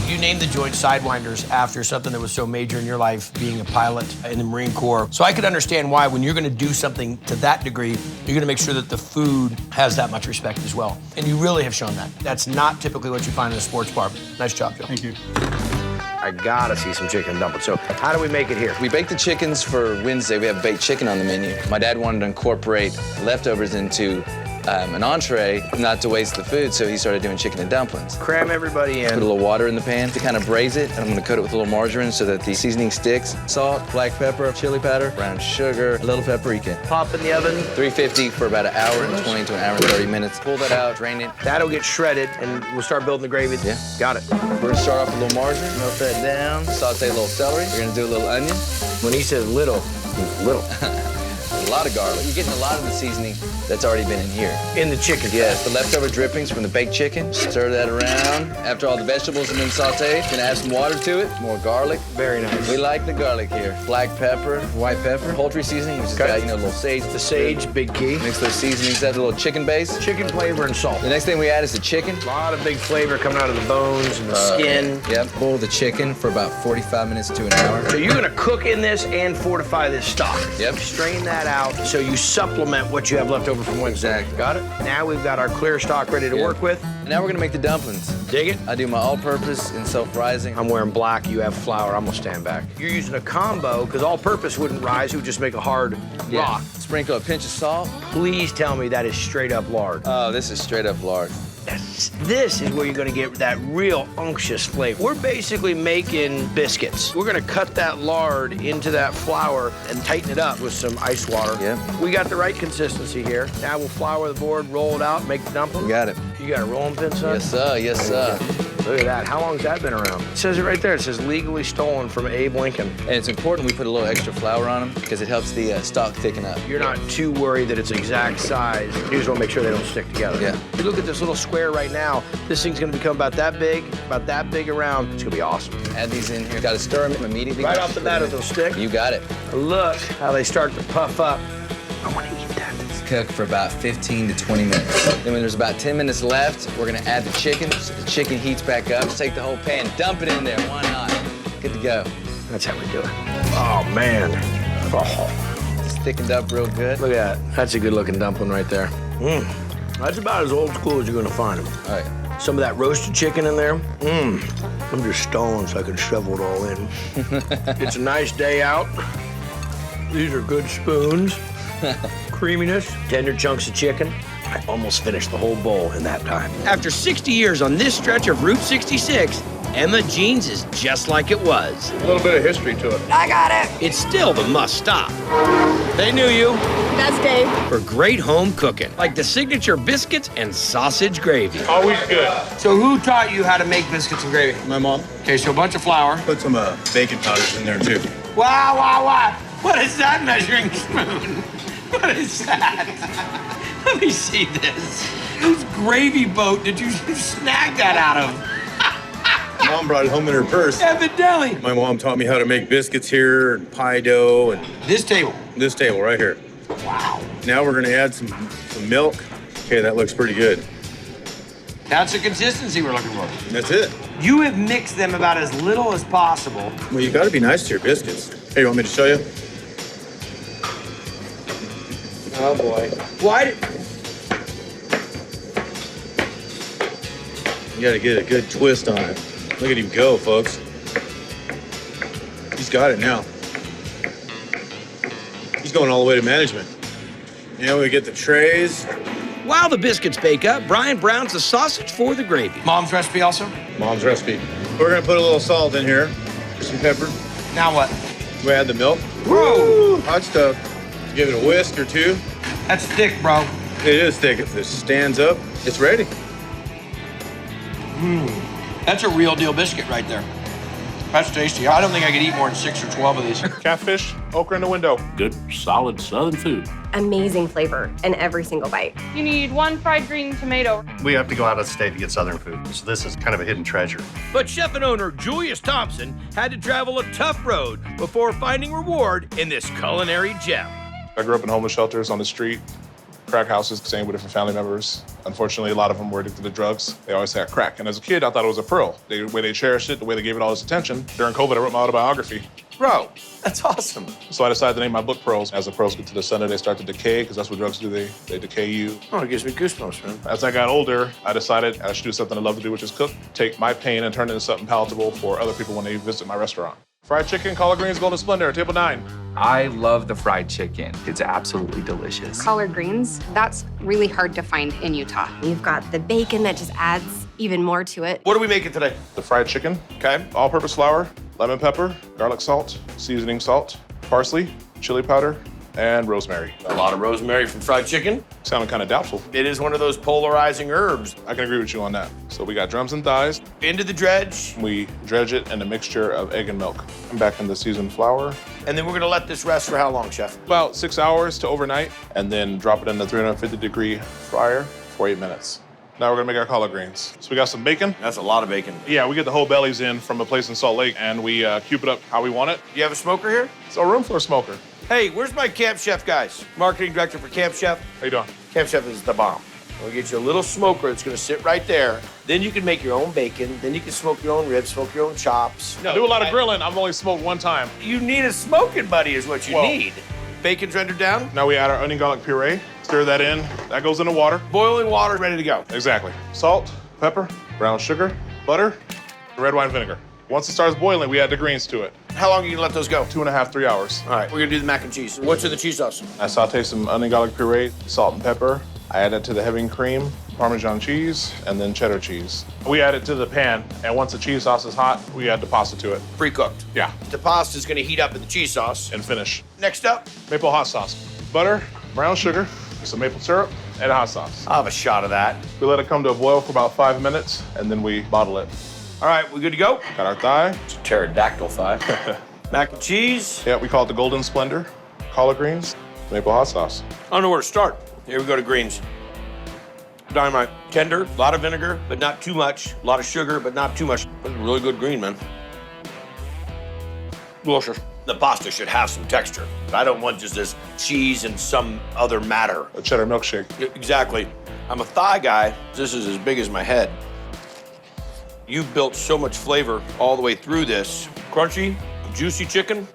You named the joint Sidewinders after something that was so major in your life, being a pilot in the Marine Corps. So I could understand why when you're gonna do something to that degree, you're gonna make sure that the food has that much respect as well. And you really have shown that. That's not typically what you find in a sports bar. Nice job, Joe. Thank you. I gotta see some chicken and dumplings. So how do we make it here? We bake the chickens for Wednesday. We have baked chicken on the menu. My dad wanted to incorporate leftovers into an entree, not to waste the food, so he started doing chicken and dumplings. Cram everybody in. Put a little water in the pan to kind of braise it, and I'm gonna coat it with a little margarine so that the seasoning sticks. Salt, black pepper, chili powder, brown sugar, a little paprika. Pop in the oven. 350 for about an hour and 20 to an hour and 30 minutes. Pull that out, drain it. That'll get shredded, and we'll start building the gravy. Yeah. Got it. We're gonna start off with a little margarine, melt that down, saute a little celery. We're gonna do a little onion. When he says little, he's little. A lot of garlic. You're getting a lot of the seasoning that's already been in here. In the chicken? Yes, the leftover drippings from the baked chicken. Stir that around. After all the vegetables have been sauteed, gonna add some water to it. More garlic. Very nice. We like the garlic here. Black pepper, white pepper, poultry seasoning, which is got, you know, a little sage. The sage, big key. Mix those seasonings, add a little chicken base. Chicken flavor and salt. The next thing we add is the chicken. A lot of big flavor coming out of the bones and the skin. Yep. Boil the chicken for about 45 minutes to an hour. So you're gonna cook in this and fortify this stock. Yep. Strain that out so you supplement what you have left over from Wednesday. Exactly. Got it? Now we've got our clear stock ready to work with. And now we're gonna make the dumplings. Dig it? I do my all-purpose and self-rising. I'm wearing black, you have flour, I'm gonna stand back. You're using a combo, because all-purpose wouldn't rise, it would just make a hard rock. Sprinkle a pinch of salt. Please tell me that is straight up lard. Oh, this is straight up lard. This is where you're gonna get that real unctuous flavor. We're basically making biscuits. We're gonna cut that lard into that flour and tighten it up with some ice water. Yep. We got the right consistency here. Now we'll flour the board, roll it out, make the dumplings. You got it. You got a rolling pin, son? Yes, sir. Yes, sir. Look at that. How long has that been around? It says it right there. It says legally stolen from Abe Lincoln. And it's important we put a little extra flour on them because it helps the stock thicken up. You're not too worried that it's exact size. You just want to make sure they don't stick together. Yeah. You look at this little square right now. This thing's going to become about that big around. It's going to be awesome. Add these in here. Got to stir them immediately. Right off the bat, it'll stick. You got it. Look how they start to puff up. I want to eat that. Cook for about 15 to 20 minutes. Then when there's about 10 minutes left, we're gonna add the chicken. So the chicken heats back up. Just take the whole pan, dump it in there. Why not? Good to go. That's how we do it. Oh, man. Oh. It's thickened up real good. Look at that. That's a good looking dumpling right there. That's about as old school as you're gonna find them. All right. Some of that roasted chicken in there. I'm just stoned so I can shovel it all in. It's a nice day out. These are good spoons. Creaminess, tender chunks of chicken. I almost finished the whole bowl in that time. After 60 years on this stretch of Route 66, Emma Jean's is just like it was. A little bit of history to it. I got it. It's still the must stop. They knew you. That's Dave. For great home cooking, like the signature biscuits and sausage gravy. Always good. So who taught you how to make biscuits and gravy? My mom. Okay, so a bunch of flour. Put some baking powders in there too. Wow. What is that measuring spoon? What is that? Let me see this. Whose gravy boat did you snag that out of? Mom brought it home in her purse. Evidently. My mom taught me how to make biscuits here and pie dough and This table right here. Wow. Now we're gonna add some milk. Okay, that looks pretty good. That's the consistency we're looking for. That's it. You have mixed them about as little as possible. Well, you gotta be nice to your biscuits. Hey, you want me to show you? Oh boy. Why? You gotta get a good twist on it. Look at him go, folks. He's got it now. He's going all the way to management. Now we get the trays. While the biscuits bake up, Brian browns the sausage for the gravy. Mom's recipe also? Mom's recipe. We're gonna put a little salt in here, some pepper. Now what? We add the milk. Whoa! Hot stuff. Give it a whisk or two. That's thick, bro. It is thick. If it stands up, it's ready. That's a real deal biscuit right there. That's tasty. I don't think I could eat more than 6 or 12 of these. Catfish, okra in the window. Good, solid Southern food. Amazing flavor in every single bite. You need 1 fried green tomato. We have to go out of state to get Southern food, so this is kind of a hidden treasure. But chef and owner Julius Thompson had to travel a tough road before finding reward in this culinary gem. I grew up in homeless shelters on the street, crack houses, staying with different family members. Unfortunately, a lot of them were addicted to drugs. They always had crack. And as a kid, I thought it was a pearl. The way they cherished it, the way they gave it all this attention. During COVID, I wrote my autobiography. Bro, that's awesome. So I decided to name my book Pearls. As the pearls get to the center, they start to decay, because that's what drugs do. They decay you. Oh, it gives me goosebumps, man. As I got older, I decided I should do something I love to do, which is cook. Take my pain and turn it into something palatable for other people when they visit my restaurant. Fried chicken, collard greens, golden splendor, table 9. I love the fried chicken. It's absolutely delicious. Collard greens, that's really hard to find in Utah. You've got the bacon that just adds even more to it. What are we making today? The fried chicken. Okay. All-purpose flour, lemon pepper, garlic salt, seasoning salt, parsley, chili powder, and rosemary. A lot of rosemary from fried chicken. Sounding kind of doubtful. It is one of those polarizing herbs. I can agree with you on that. So we got drums and thighs. Into the dredge. We dredge it in a mixture of egg and milk. I'm back in the seasoned flour. And then we're gonna let this rest for how long, chef? About 6 hours to overnight, and then drop it in the 350-degree fryer for 8 minutes. Now we're gonna make our collard greens. So we got some bacon. That's a lot of bacon. Yeah, we get the whole bellies in from a place in Salt Lake, and we cube it up how we want it. Do you have a smoker here? It's a room for a smoker. Hey, where's my Camp Chef guys? Marketing director for Camp Chef. How you doing? Camp Chef is the bomb. We'll get you a little smoker that's gonna sit right there. Then you can make your own bacon. Then you can smoke your own ribs, smoke your own chops. I do a lot of grilling. I've only smoked one time. You need a smoking buddy is what you need. Bacon's rendered down. Now we add our onion garlic puree. Stir that in. That goes in the water. Boiling water, ready to go. Exactly. Salt, pepper, brown sugar, butter, red wine vinegar. Once it starts boiling, we add the greens to it. How long are you gonna let those go? 2.5, 3 hours. All right, we're gonna do the mac and cheese. What's in the cheese sauce? I saute some onion garlic puree, salt and pepper. I add it to the heavy cream, Parmesan cheese, and then cheddar cheese. We add it to the pan, and once the cheese sauce is hot, we add the pasta to it. Pre-cooked. Yeah. The pasta's gonna heat up in the cheese sauce. And finish. Next up? Maple hot sauce. Butter, brown sugar, some maple syrup, and a hot sauce. I'll have a shot of that. We let it come to a boil for about 5 minutes, and then we bottle it. All right, we good to go? Got our thigh. It's a pterodactyl thigh. Mac and cheese. Yeah, we call it the golden splendor. Collard greens, maple hot sauce. I don't know where to start. Here we go to greens. Dynamite. Tender, a lot of vinegar, but not too much. A lot of sugar, but not too much. That's a really good green, man. Delicious. The pasta should have some texture. I don't want just this cheese and some other matter. A cheddar milkshake. Exactly. I'm a thigh guy. This is as big as my head. You've built so much flavor all the way through this. Crunchy, juicy chicken.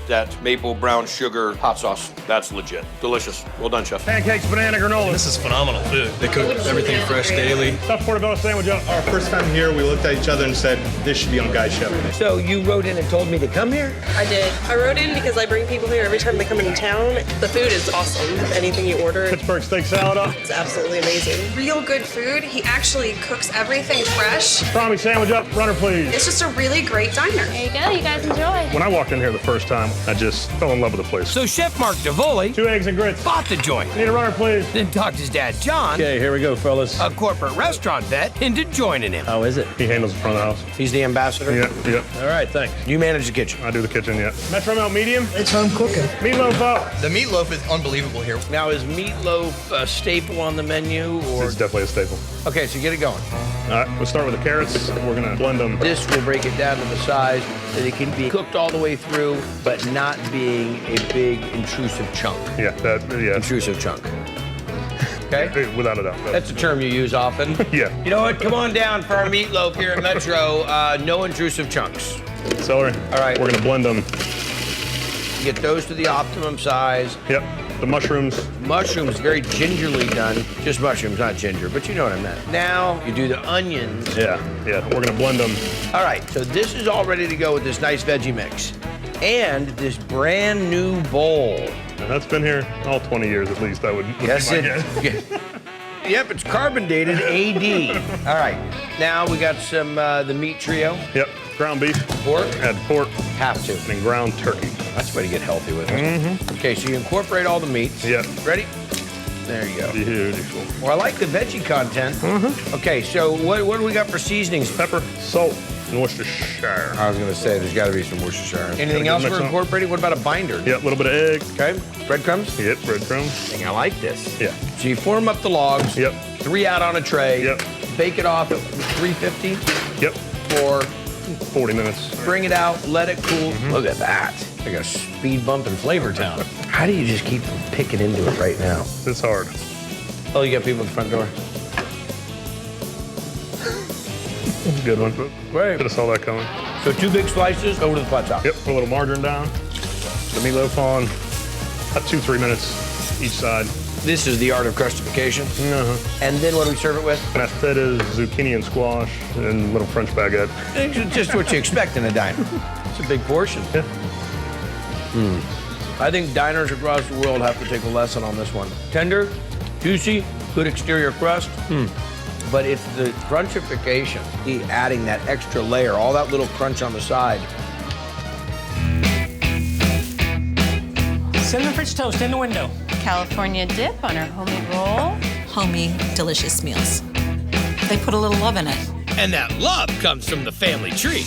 That maple brown sugar hot sauce. That's legit. Delicious. Well done, chef. Pancakes, banana granola. This is phenomenal food. They cook everything fresh daily. Stuffed portobello sandwich up. Our first time here, we looked at each other and said, this should be on Guy Chef. So you wrote in and told me to come here? I did. I wrote in because I bring people here every time they come into town. The food is awesome. Anything you order. Pittsburgh steak salad up. It's absolutely amazing. Real good food. He actually cooks everything fresh. Pastrami sandwich up. Runner, please. It's just a really great diner. There you go. You guys enjoy. When I walked in here the first time, I just fell in love with the place. So Chef Mark DeVoli 2 eggs and grits. bought the joint. Need a runner, please. Then talked his dad, John, Okay, here we go, fellas. a corporate restaurant vet, into joining him. How is it? He handles the front of the house. He's the ambassador? Yep. All right, thanks. You manage the kitchen. I do the kitchen, yeah. Metro Melt medium. It's home cooking. Meatloaf up. The meatloaf is unbelievable here. Now, is meatloaf a staple on the menu, or? It's definitely a staple. Okay, so get it going. All right, we'll start with the carrots. We're gonna blend them. This will break it down to the size that it can be cooked all the way through, but not being a big, intrusive chunk. Yeah, Intrusive chunk. Okay? Without a doubt. That's a term you use often. Yeah. You know what? Come on down for our meatloaf here in Metro. No intrusive chunks. Celery. All right. We're gonna blend them. Get those to the optimum size. Yep. The mushrooms. Mushrooms, very gingerly done. Just mushrooms, not ginger, but you know what I meant. Now you do the onions. Yeah. We're gonna blend them. All right, so this is all ready to go with this nice veggie mix. And this brand new bowl. And that's been here all 20 years at least, I would Yes, be my it. guess. Yep, it's carbon dated AD. All right, now we got some the meat trio. Yep. Ground beef. Pork. Add pork. Have to. And ground turkey. That's the way to get healthy with it. Okay, so you incorporate all the meats. Yep. Ready? There you go. Beautiful. Well, I like the veggie content. Okay, so what do we got for seasonings? Pepper, salt, and Worcestershire. I was gonna say, there's gotta be some Worcestershire. Anything else we're incorporating? What about a binder? Yep, a little bit of egg. Okay, breadcrumbs? Yep, breadcrumbs. I like this. Yeah. So you form up the logs. Yep. 3 out on a tray. Yep. Bake it off at 350. Yep. For 40 minutes. Bring it out, let it cool. Look at that. Like a speed bump in Flavor Town. How do you just keep picking into it right now? It's hard. Oh, you got people at the front door. Good one. Great. Should have saw that coming. So 2 big slices over to the flat top. Yep, put a little margarine down. The meatloaf on. About 2-3 minutes each side. This is the art of crustification. And then what do we serve it with? Mashed potatoes, zucchini and squash, and little French baguette. It's just what you expect in a diner. It's a big portion. Yeah. I think diners across the world have to take a lesson on this one. Tender, juicy, good exterior crust. But it's the crunchification, the adding that extra layer, all that little crunch on the side. Cinnamon French toast in the window. California dip on our homemade roll. Homey, delicious meals. They put a little love in it. And that love comes from the family tree.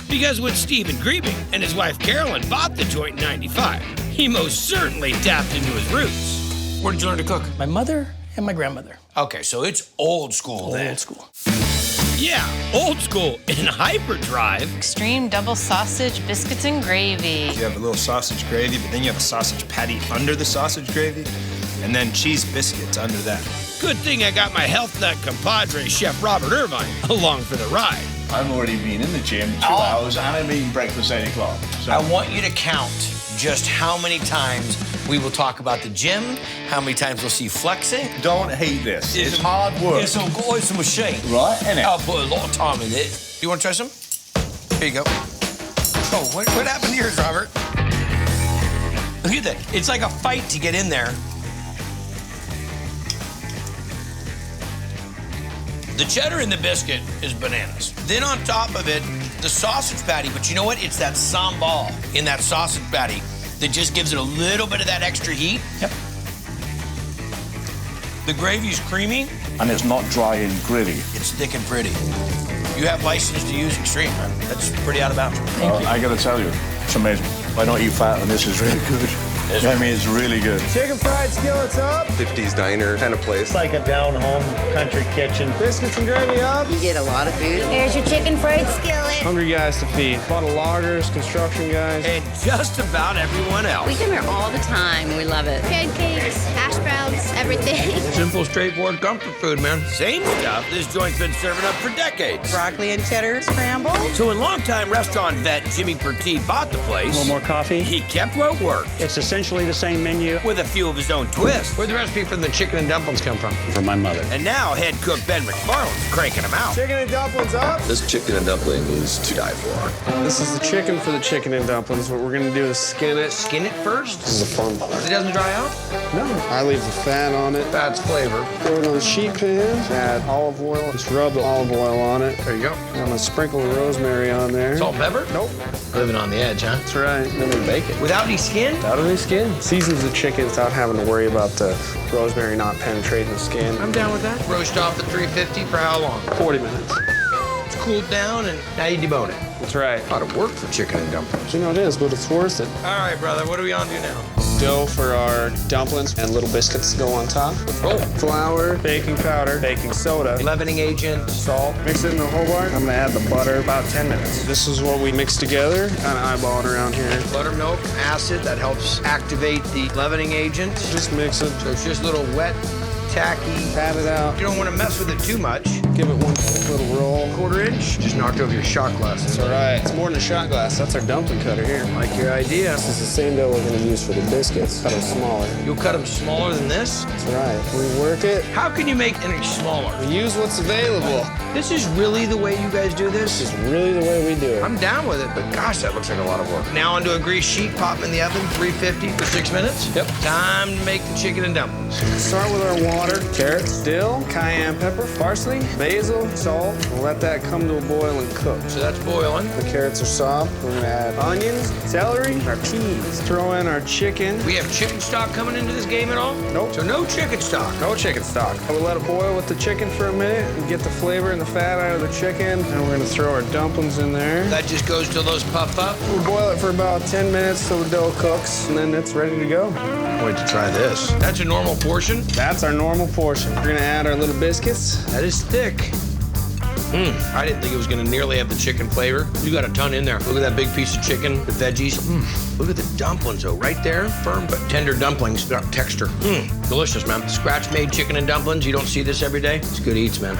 Because when Stephen Griebing and his wife Carolyn bought the joint in '95, he most certainly tapped into his roots. Where did you learn to cook? My mother and my grandmother. Okay, so it's old school then. Old school. Yeah, old school in hyperdrive. Extreme double sausage, biscuits and gravy. You have a little sausage gravy, but then you have a sausage patty under the sausage gravy, and then cheese biscuits under that. Good thing I got my health nut compadre, Chef Robert Irvine, along for the ride. I've already been in the gym 2 hours and I'm eating breakfast 8 o'clock. So. I want you to count just how many times we will talk about the gym, how many times we'll see flexing. Don't hate this. It's hard work. It's a machine. Right, innit? I'll put a lot of time in it. You want to try some? Here you go. Oh, what happened to yours, Robert? Look at that. It's like a fight to get in there. The cheddar in the biscuit is bananas. Then on top of it, the sausage patty. But you know what? It's that sambal in that sausage patty that just gives it a little bit of that extra heat. Yep. The gravy's creamy. And it's not dry and gritty. It's thick and pretty. You have license to use extreme. That's pretty out of bounds. Thank you. I gotta tell you, it's amazing. I don't eat fat and this is really good. I mean, it's really good. Chicken fried skillets up. 50s diner kind of place. It's like a down-home country kitchen. Biscuits and gravy up. You get a lot of food. Here's your chicken fried skillet. Hungry guys to feed. A lot of loggers, construction guys. And just about everyone else. We come here all the time. We love it. Pancakes, hash browns, everything. Simple, straightforward, comfort food, man. Same stuff this joint's been serving up for decades. Broccoli and cheddar scramble. So when longtime restaurant vet Jimmy Pertee bought the place, A little more coffee. he kept what worked. It's essentially the same menu. With a few of his own twists. Where'd the recipe for the chicken and dumplings come from? From my mother. And now head cook Ben McFarland's cranking them out. Chicken and dumplings up. This chicken and dumpling is to die for. This is the chicken for the chicken and dumplings. What we're gonna do is skin it. Skin it first? This is the fun part. It doesn't dry out? No. I leave the fat on it. That's flavor. Throw it on the sheet pan. Add olive oil. Just rub the olive oil on it. There you go. I'm gonna sprinkle the rosemary on there. Salt and pepper? Nope. Living on the edge, huh? That's right. Then we bake it. Without any skin? Without any skin. Seasons the chicken without having to worry about the rosemary not penetrating the skin. I'm down with that. Roast off at 350 for how long? 40 minutes. It's cooled down and now you debone it. That's right. A lot of work for chicken and dumplings. You know it is, but it's worth it. All right, brother, what are we on to now? Dough for our dumplings and little biscuits to go on top. Oh. Flour, baking powder, baking soda, leavening agent, salt. Mix it in the whole bar. I'm gonna add the butter about 10 minutes. This is what we mix together, kind of eyeballing around here. Buttermilk, acid, that helps activate the leavening agent. Just mix it. So it's just a little wet, tacky. Pat it out. You don't want to mess with it too much. Give it one little roll. 1/4 inch. Just knocked over your shot glass. That's all right. It's more than a shot glass. That's our dumpling cutter here. Like your idea. This is the same dough we're gonna use for the biscuits. Cut them smaller. You'll cut them smaller than this? That's right. We work it. How can you make any smaller? We use what's available. This is really the way you guys do this? This is really the way we do it. I'm down with it, but gosh, that looks like a lot of work. Now onto a grease sheet, pop them in the oven, 350 for 6 minutes. Yep. Time to make the chicken and dumplings. Start with our water, carrots, dill, cayenne pepper, parsley, basil, salt, and let that come to a boil and cook. So that's boiling. The carrots are soft. We're gonna add onions, celery, our peas. Throw in our chicken. We have chicken stock coming into this game at all? Nope. So no chicken stock. No chicken stock. We'll let it boil with the chicken for a minute and get the flavor and the fat out of the chicken. And we're gonna throw our dumplings in there. That just goes till those puff up? We'll boil it for about 10 minutes till the dough cooks, and then it's ready to go. Wait to try this. That's a normal portion? That's our normal portion. We're gonna add our little biscuits. That is thick. I didn't think it was gonna nearly have the chicken flavor. You got a ton in there. Look at that big piece of chicken, the veggies. Look at the dumplings, though, right there. Firm but tender dumplings, got texture. Delicious, man. Scratch-made chicken and dumplings. You don't see this every day. It's good eats, man.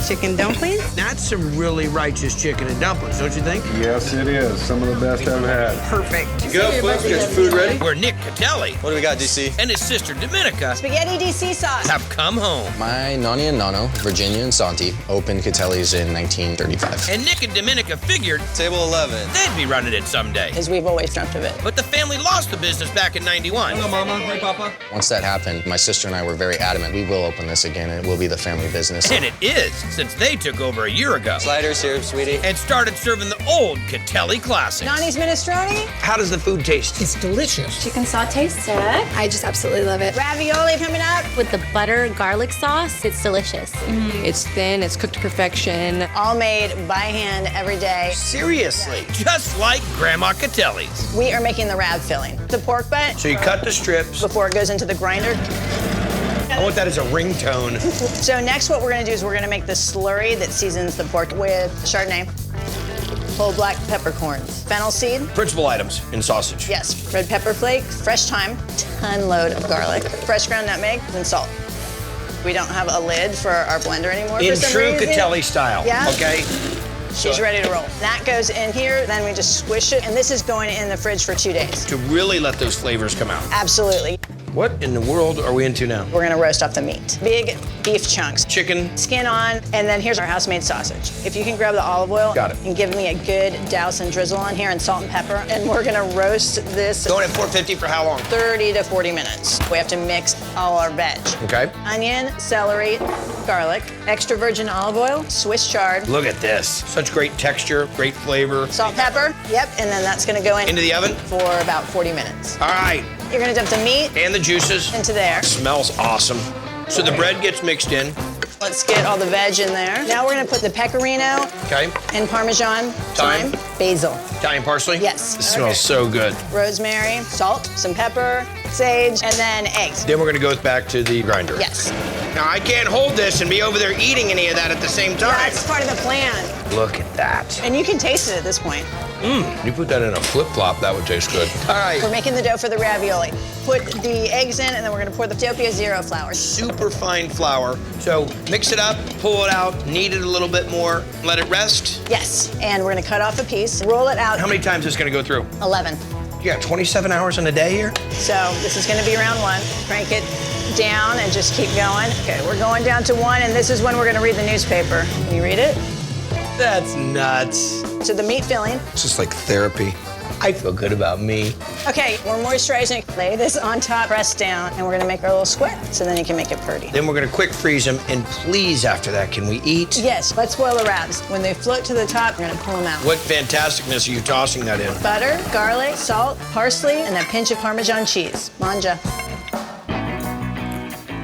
Chicken dumplings? That's some really righteous chicken and dumplings, don't you think? Yes, it is. Some of the best I've had. Perfect. Go, folks. Get your food ready. Where Nick Catelli What do we got, DC? and his sister Dominica Spaghetti DC sauce. have come home. My Nani and Nano, Virginia and Santi, opened Catelli's in 1935. And Nick and Dominica figured Table 11. they'd be running it someday. As we've always dreamt of it. But the family lost the business back in '91. Hello, Mama. Hey, Papa. Once that happened, my sister and I were very adamant. We will open this again, and it will be the family business. And it is, since they took over a year ago. Sliders here, sweetie. And started serving the old Catelli classics. Nani's minestrone. How does the food taste? It's delicious. Chicken sauté sick. I just absolutely love it. Ravioli coming up. With the butter garlic sauce, it's delicious. It's thin, it's cooked to perfection. All made by hand every day. Seriously, just like Grandma Catelli's. We are making the rab filling. The pork butt. So you cut the strips. Before it goes into the grinder. I want that as a ringtone. So next what we're gonna do is we're gonna make the slurry that seasons the pork with Chardonnay, whole black peppercorns, fennel seed. Principal items in sausage. Yes, red pepper flakes, fresh thyme, ton load of garlic, fresh ground nutmeg, and salt. We don't have a lid for our blender anymore In for some true reason. Catelli style. Yeah. Okay. She's ready to roll. That goes in here, then we just squish it, and this is going in the fridge for 2 days. To really let those flavors come out. Absolutely. What in the world are we into now? We're gonna roast off the meat. Big beef chunks. Chicken. Skin on, and then here's our house-made sausage. If you can grab the olive oil. Got it. And give me a good douse and drizzle on here and salt and pepper. And we're gonna roast this. Going at 450 for how long? 30 to 40 minutes. We have to mix all our veg. Okay. Onion, celery, garlic, extra virgin olive oil, Swiss chard. Look at this. Such great texture, great flavor. Salt, pepper. Yep, and then that's gonna go in. Into the oven? For about 40 minutes. All right. You're gonna dump the meat. And the juices. Into there. Smells awesome. So the bread gets mixed in. Let's get all the veg in there. Now we're gonna put the pecorino. Okay. And Parmesan, Thyme. basil. Italian parsley? Yes. This smells so good. Rosemary, salt, some pepper, sage, and then eggs. Then we're gonna go back to the grinder. Yes. Now I can't hold this and be over there eating any of that at the same time. That's part of the plan. Look at that. And you can taste it at this point. You put that in a flip-flop, that would taste good. All right. We're making the dough for the ravioli. Put the eggs in, and then we're gonna pour the Utopia Zero flour. Super fine flour. So mix it up, pull it out, knead it a little bit more, let it rest. Yes, and we're gonna cut off a piece, roll it out. How many times is this gonna go through? 11. You got 27 hours in a day here? So this is gonna be round 1. Crank it down and just keep going. Okay, we're going down to 1, and this is when we're gonna read the newspaper. Can you read it? That's nuts. So the meat filling. It's just like therapy. I feel good about me. Okay, we're moisturizing. Lay this on top, press down, and we're gonna make our little square, so then you can make it pretty. Then we're gonna quick freeze them, and please, after that, can we eat? Yes, let's boil the wraps. When they float to the top, we're gonna pull them out. What fantasticness are you tossing that in? Butter, garlic, salt, parsley, and a pinch of Parmesan cheese. Manja.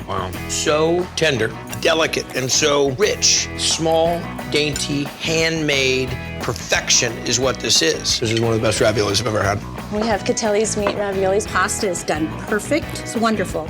Wow. So tender, delicate, and so rich. Small, dainty, handmade perfection is what this is. This is one of the best raviolis I've ever had. We have Catelli's meat raviolis. Pasta is done perfect. It's wonderful.